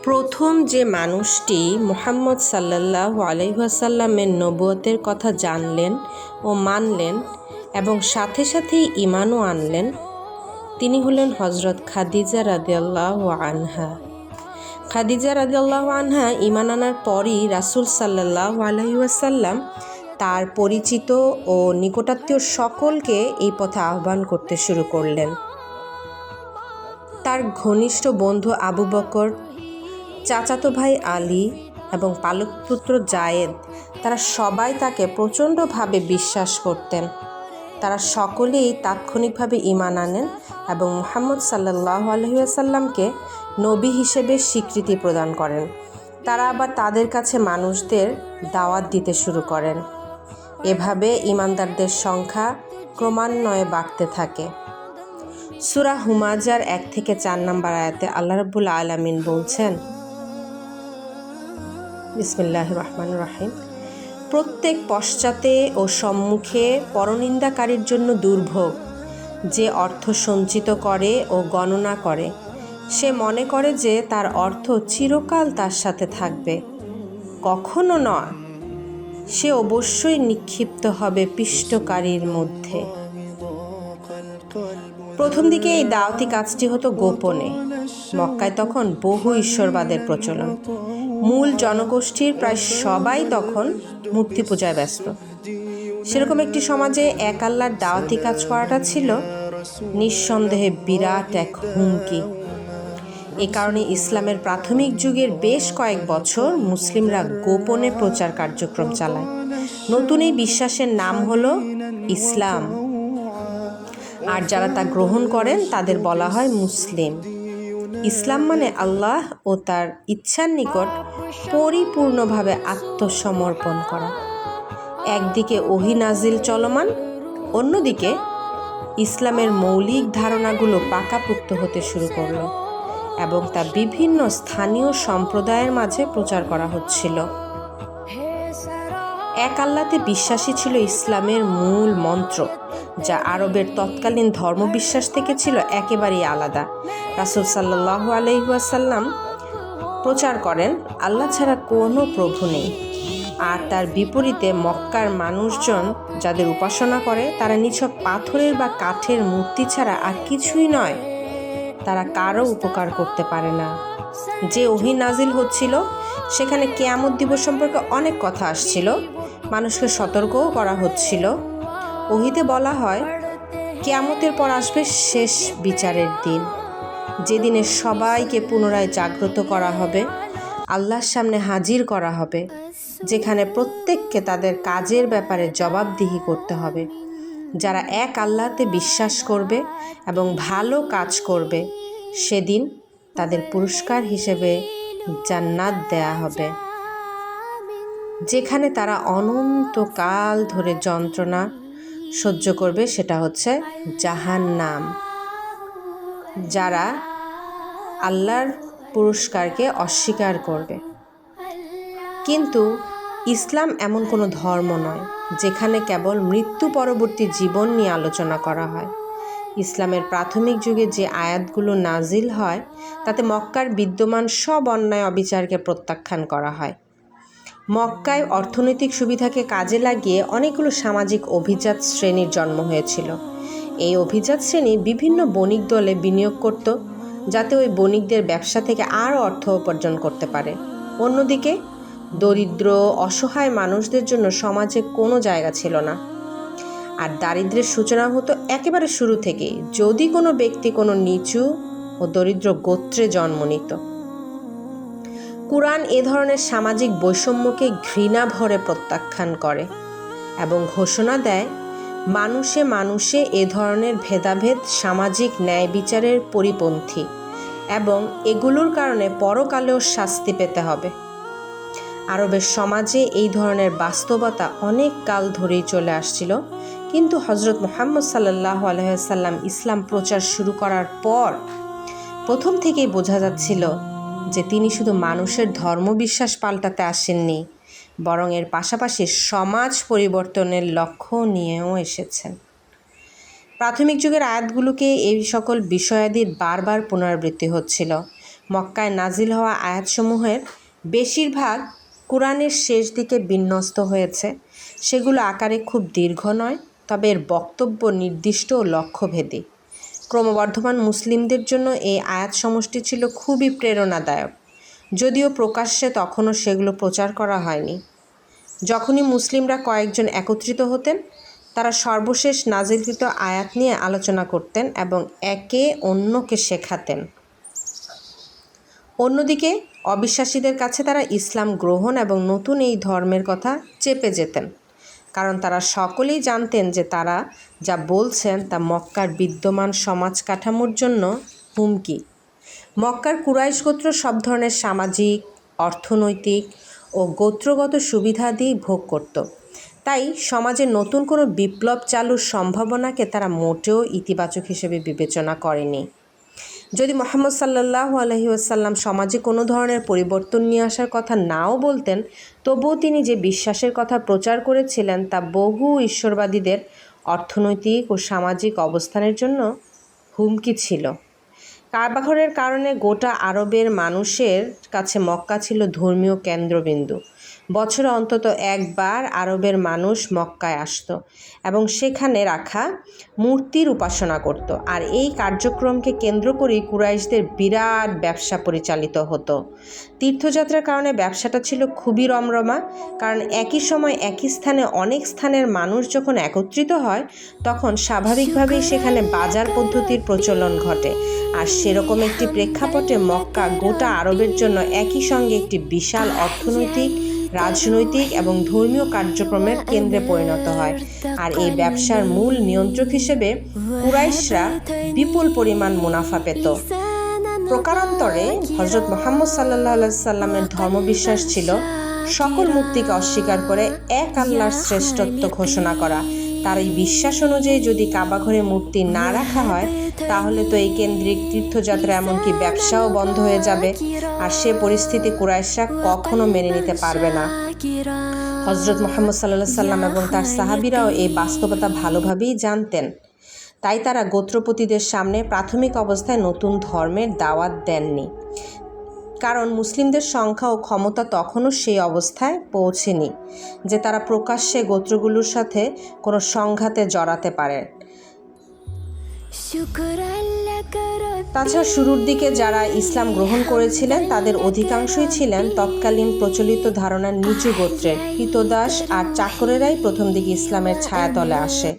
প্রথম যে মানুষটি মুহাম্মদ সাল্লাল্লাহু আলাইহি ওয়াসাল্লামের নবুয়তের কথা জানলেন ও মানলেন এবং সাথে সাথেই ঈমানও আনলেন, তিনি হলেন হযরত খাদিজা রাদিয়াল্লাহু আনহা। খাদিজা রাদিয়াল্লাহু আনহা ঈমান আনার পরই রাসূল সাল্লাল্লাহু আলাইহি ওয়াসাল্লাম তার পরিচিত ও নিকটাত্মীয় সকলকে এই পথে আহ্বান করতে শুরু করলেন। তার ঘনিষ্ঠ বন্ধু আবু বকর, চাচাতো ভাই আলী এবং পালক পুত্র জায়েদ, তারা সবাই তাকে প্রচণ্ডভাবে বিশ্বাস করতেন। তারা সকলেই তাৎক্ষণিকভাবে ঈমান আনেন এবং মুহাম্মদ সাল্লাল্লাহু আলাইহি ওয়াসাল্লামকে নবী হিসেবে স্বীকৃতি প্রদান করেন। তারা আবার তাদের কাছে মানুষদের দাওয়াত দিতে শুরু করেন। এভাবে ঈমানদারদের সংখ্যা ক্রমান্বয়ে বাড়তে থাকে। সূরা হুমাজার 1-4 নম্বর আয়াতে আল্লাহ রাব্বুল আলামিন বলছেন, বিসমিল্লাহির রহমানির রহিম, প্রত্যেক পশ্চাতে ও সম্মুখে পরনিন্দাকারীর জন্য দুর্ভোগ, যে অর্থ সঞ্চিত করে ও গণনা করে, সে মনে করে যে তার অর্থ চিরকাল তার সাথে থাকবে। কখনো নয়, সে অবশ্যই নিক্ষিপ্ত হবে পিষ্টকারীর মধ্যে। প্রথম দিকে এই দাওয়াতি কাজটি হতো গোপনে। মক্কায় তখন বহু ঈশ্বরবাদের প্রচলন। মূল জনগোষ্ঠীর প্রায় সবাই তখন মূর্তি পূজায় ব্যস্ত। সেরকম একটি সমাজে এক আল্লাহর দাওয়াতি কাজ করাটা ছিল নিঃসন্দেহে বিরাট এক হুমকি। এ কারণে ইসলামের প্রাথমিক যুগের বেশ কয়েক বছর মুসলিমরা গোপনে প্রচার কার্যক্রম চালায়। নতুন এই বিশ্বাসের নাম হলো ইসলাম, আর যারা তা গ্রহণ করেন তাদের বলা হয় মুসলিম। ইসলাম মানে আল্লাহ ও তার ইচ্ছার নিকট পরিপূর্ণভাবে আত্মসমর্পণ করা। একদিকে ওহী নাজিল চলমান, অন্যদিকে ইসলামের মৌলিক ধারণাগুলো পাকাপোক্ত হতে শুরু করল এবং তা বিভিন্ন স্থানীয় সম্প্রদায়ের মাঝে প্রচার করা হচ্ছিল। এক আল্লাহতে বিশ্বাসী ছিল ইসলামের মূল মন্ত্র, যা আরবের তৎকালীন ধর্মবিশ্বাস থেকে ছিল একেবারেই আলাদা। রাসূল সাল্লাল্লাহু আলাইহি ওয়াসাল্লাম প্রচার করেন আল্লাহ ছাড়া কোনো প্রভু নেই, আর তার বিপরীতে মক্কার মানুষজন যাদের উপাসনা করে তারা নিছক পাথরের বা কাঠের মূর্তি ছাড়া আর কিছুই নয়। তারা কারো উপকার করতে পারে না। যে ওহী নাজিল হচ্ছিল সেখানে কিয়ামত দিবস সম্পর্কে অনেক কথা আসছিল, মানুষকে সতর্কও করা হচ্ছিল। ওহীতে বলা হয় কিয়ামতের পর আসবে শেষ বিচারের দিন, যেদিনে সবাইকে পুনরায় জাগ্রত করা হবে, আল্লাহর সামনে হাজির করা হবে, যেখানে প্রত্যেককে তাদের কাজের ব্যাপারে জবাবদিহি করতে হবে। যারা এক আল্লাহতে বিশ্বাস করবে এবং ভালো কাজ করবে, সেদিন তাদের পুরস্কার হিসেবে জান্নাত দেয়া হবে, যেখানে তারা অনন্তকাল ধরে যন্ত্রণা সহ্য করবে, সেটা হচ্ছে জাহান্নাম। যারা আল্লাহর পুরস্কারকে অস্বীকার করবে। কিন্তু ইসলাম এমন কোনো ধর্ম নয় যেখানে কেবল মৃত্যু পরবর্তী জীবন নিয়ে আলোচনা করা হয়। ইসলামের প্রাথমিক যুগে যে আয়াতগুলো নাজিল হয় তাতে মক্কার বিদ্যমান সব অন্যায় অবিচারকে প্রত্যাখ্যান করা হয়। মক্কায় অর্থনৈতিক সুবিধাকে কাজে লাগিয়ে অনেকগুলো সামাজিক অভিজাত শ্রেণীর জন্ম হয়েছিল। এই অভিজাত শ্রেণী বিভিন্ন বণিক দলে বিনিয়োগ করত, যাতে ওই বণিকদের ব্যবসা থেকে আরও অর্থ উপার্জন করতে পারে। অন্যদিকে দরিদ্র অসহায় মানুষদের জন্য সমাজে কোনো জায়গা ছিল না, আর দারিদ্র্যের সূচনা হতো একেবারে শুরু থেকেই, যদি কোনো ব্যক্তি কোনো নিচু ও দরিদ্র গোত্রে জন্ম নিত। কুরআন এ ধরনের সামাজিক বৈষম্যকে ঘৃণা ভরে প্রত্যাখ্যান করে এবং ঘোষণা দেয় মানুষে মানুষে এ ধরনের ভেদাভেদ সামাজিক ন্যায় বিচারের পরিপন্থী এবং এগুলোর কারণে পরকালেও শাস্তি পেতে হবে। আরবের সমাজে এই ধরনের বাস্তবতা অনেক কাল ধরেই চলে আসছিল, কিন্তু হযরত মুহাম্মদ সাল্লাল্লাহু আলাইহি ওয়াসাল্লাম ইসলাম প্রচার শুরু করার পর প্রথম থেকেই বোঝা যাচ্ছিল যে তিনি শুধু মানুষের ধর্মবিশ্বাস পাল্টাতে আসেননি, বরং এর পাশাপাশি সমাজ পরিবর্তনের লক্ষ্য নিয়েও এসেছেন। প্রাথমিক যুগের আয়াতগুলোকে এই সকল বিষয়াদির বারবার পুনরাবৃত্তি হচ্ছিল। মক্কায় নাজিল হওয়া আয়াতসমূহের বেশিরভাগ কোরআনের শেষ দিকে বিন্যস্ত হয়েছে। সেগুলো আকারে খুব দীর্ঘ নয়, তবে এর বক্তব্য নির্দিষ্ট ও লক্ষ্যভেদী। ক্রমবর্ধমান মুসলিমদের জন্য এই আয়াত সমষ্টি ছিল খুবই প্রেরণাদায়ক, যদিও প্রকাশ্যে তখনও সেগুলো প্রচার করা হয়নি। যখনই মুসলিমরা কয়েকজন একত্রিত হতেন, তারা সর্বশেষ নাজিলকৃত আয়াত নিয়ে আলোচনা করতেন এবং একে অন্যকে শেখাতেন। অন্যদিকে অবিশ্বাসীদের কাছে তারা ইসলাম গ্রহণ এবং নতুন এই ধর্মের কথা চেপে যেতেন, কারণ তারা সকলেই জানতেন যে তারা যা বলছেন তা মক্কার বিদ্যমান সমাজ কাঠামোর জন্য হুমকি। মক্কার কুরাইশ গোত্র সব ধরনের সামাজিক, অর্থনৈতিক ও গোত্রগত সুবিধাদি ভোগ করত। তাই সমাজে নতুন কোনো বিপ্লব চালুর সম্ভাবনাকে তারা মোটেও ইতিবাচক হিসেবে বিবেচনা করেনি। যদি মুহাম্মদ সাল্লাল্লাহু আলাইহি ওয়াসাল্লাম সমাজে কোনো ধরনের পরিবর্তন নিয়ে আসার কথা নাও বলতেন, তবুও তিনি যে বিশ্বাসের কথা প্রচার করেছিলেন তা বহু ঈশ্বরবাদীদের অর্থনৈতিক ও সামাজিক অবস্থানের জন্য হুমকি ছিল। কাবাঘরের কারণে গোটা আরবের মানুষের কাছে মক্কা ছিল ধর্মীয় কেন্দ্রবিন্দু। বছরে অন্তত একবার আরবের মানুষ মক্কায় আসত এবং সেখানে রাখা মূর্তির উপাসনা করত। আর এই কার্যক্রমকে কেন্দ্র করেই কুরাইশদের বিরাট ব্যবসা পরিচালিত হতো। তীর্থযাত্রার কারণে ব্যবসাটা ছিল খুবই রমরমা, কারণ একই সময় একই স্থানে অনেক স্থানের মানুষ যখন একত্রিত হয়, তখন স্বাভাবিকভাবেই সেখানে বাজার পদ্ধতির প্রচলন ঘটে। আর সেরকম একটি প্রেক্ষাপটে মক্কা গোটা আরবের জন্য একই সঙ্গে একটি বিশাল অর্থনৈতিক, রাজনৈতিক এবং ধর্মীয় কার্যক্রমের কেন্দ্রে পরিণত হয়। আর এই ব্যবসার মূল নিয়ন্ত্রক হিসেবে কুরাইশরা বিপুল পরিমাণ মুনাফা পেত। প্রকারান্তরে হযরত মুহাম্মদ সাল্লাল্লাহু আলাইহি সাল্লামের ধর্মবিশ্বাস ছিল সকল মূর্তিকে অস্বীকার করে এক আল্লাহর শ্রেষ্ঠত্ব ঘোষণা করা। তার এই বিশ্বাস অনুযায়ী যদি কাবাঘরে মূর্তি না রাখা হয়, তাহলে তো এই কেন্দ্রিক তীর্থযাত্রা এমনকি ব্যবসাও বন্ধ হয়ে যাবে। আর সে পরিস্থিতি কুরাইশরা কখনো মেনে নিতে পারবে না। হযরত মুহাম্মদ সাল্লাল্লাহু আলাইহি সাল্লাম এবং তার সাহাবীরাও এই বাস্তবতা ভালোভাবেই জানতেন। তাই তারা গোত্রপতিদের সামনে প্রাথমিক অবস্থায় নতুন ধর্মের দাওয়াত দেননি, কারণ মুসলিমদের সংখ্যা ও ক্ষমতা তখনও সেই অবস্থায় পৌঁছেনি যে তারা প্রকাশ্যে গোত্রগুলোর সাথে কোনো সংঘাতে জড়াতে পারে। তাছাড়া শুরুর দিকে যারা ইসলাম গ্রহণ করেছিলেন তাদের অধিকাংশই ছিলেন তৎকালীন প্রচলিত ধারণার নিচু গোত্রের। কৃতদাস আর চাকরেরাই প্রথম দিকে ইসলামের ছায়াতলে আসে।